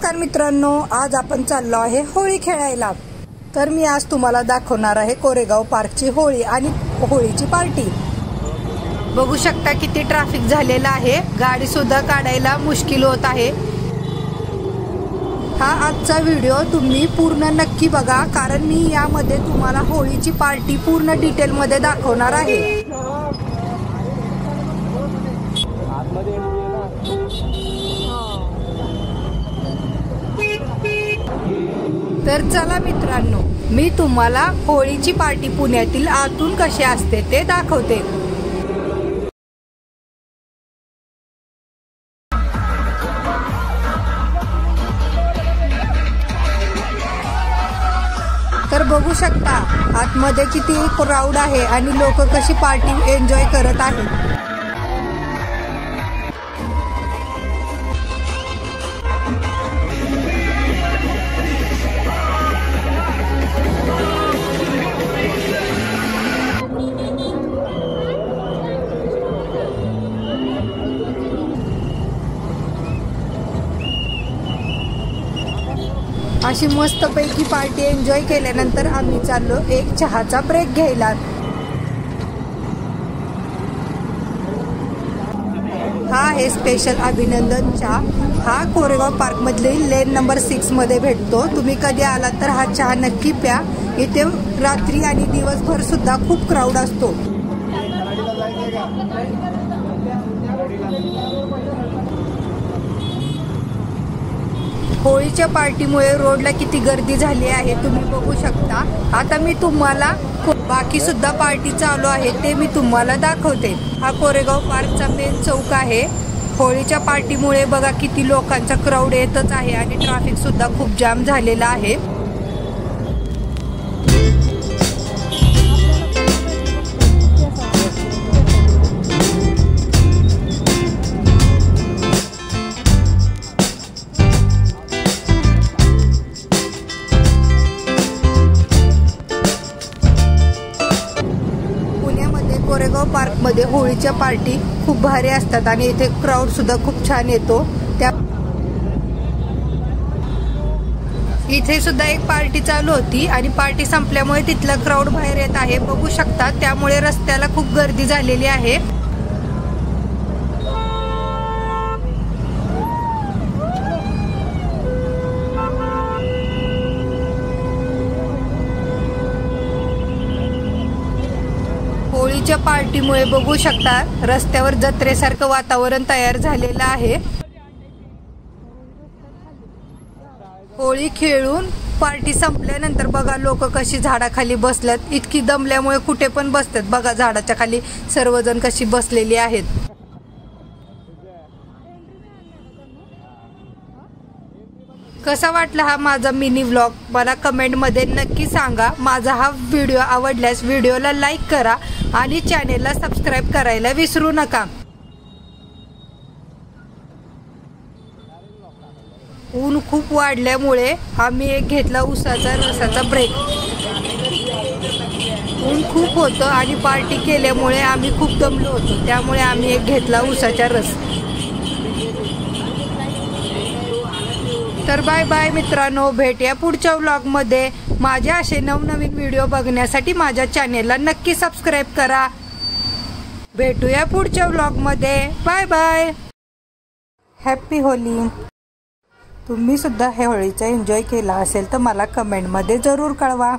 नमस्कार मित्रांनो, आज आपण चाललो आहे होळी खेळायला। तर मी आज तुम्हाला दाखवणार आहे कोरेगाव पार्कची होळी आणि होळीची पार्टी। बघू शकता किती ट्रॅफिक झालेला आहे, गाडी सुद्धा काढायला मुश्किल होत आहे। हा आजचा व्हिडिओ तुम्ही पूर्ण नक्की बघा, कारण मी यामध्ये तुम्हाला होळीची पार्टी पूर्ण डिटेल मध्ये दाखवणार आहे। तर चला मित्रांनो, मी तुम्हाला होळीची पार्टी पुण्यातील आतून कशी असते ते दाखवते। तर बघू शकता आतमध्ये किती क्राऊड आहे आणि लोक कशी पार्टी एन्जॉय करत आहेत। अशी मस्तपैकी पार्टी एन्जॉय केल्यानंतर आम्ही चाललो एक चहाचा ब्रेक घ्यायला। हा आहे स्पेशल अभिनंदन चहा। हा कोरेगाव पार्क मधील लेन नंबर 6 मध्ये भेटतो। तुम्ही कधी आलात तर हा चहा नक्की प्या। इथे रात्री आणि दिवसभर सुद्धा खूप क्राऊड असतो। होळीच्या पार्टीमुळे रोडला किती गर्दी झाली आहे तुम्ही बघू शकता। आता मी तुम्हाला बाकी सुद्धा पार्टी चालू आहे ते मी तुम्हाला दाखवते। हा कोरेगाव पार्कचा मेन चौक आहे। होळीच्या पार्टीमुळे बघा किती लोकांचा क्राऊड येतच आहे आणि ट्रॅफिक सुद्धा खूप जाम झालेला आहे। कोरेगाव पार्क मध्ये होळीच्या पार्टी खूप भारी असतात आणि इथे क्राऊड सुद्धा खूप छान येतो। इथे सुद्धा एक पार्टी चालू होती आणि पार्टी संपल्यामुळे तिथला क्राऊड बाहेर येत आहे बघू शकता। त्यामुळे रस्त्याला खूप गर्दी झालेली आहे। होळीच्या पार्टीमुळे बघू शकता रस्त्यावर जत्रेसारखं वातावरण तयार झालेलं आहे। होळी खेळून पार्टी संपल्यानंतर बघा लोक कशी झाडाखाली बसल्यात। इतकी दमल्यामुळे कुठे पण बसतात बघा, झाडाच्या खाली सर्वजण कशी बसलेली आहेत। कसा वाटला हा माझा मिनी व्लॉग मला कमेंट मध्ये नक्की सांगा। माझा हा व्हिडिओ आवडल्यास व्हिडिओला लाईक करा आणि चॅनेलला सबस्क्राईब करायला विसरू नका। ऊन खूप वाढल्यामुळे आम्ही एक घेतला उसाचा रसाचा ब्रेक। ऊन खूप होतं आणि पार्टी केल्यामुळे आम्ही खूप दमलो होतो, त्यामुळे आम्ही एक घेतला उसाचा रस। तर बाय बाय मित्रांनो, भेटूया पुढच्या व्लॉग मध्ये। माझ्या असे नवनवीन व्हिडिओ बघण्यासाठी माझ्या चॅनेलला नक्की सबस्क्राईब करा। भेटूया पुढच्या व्लॉग मध्ये, बाय बाय। Happy Holy. तुम्ही सुद्धा होळीचा एन्जॉय केला असेल तर मला कमेंट मध्ये जरूर कळवा।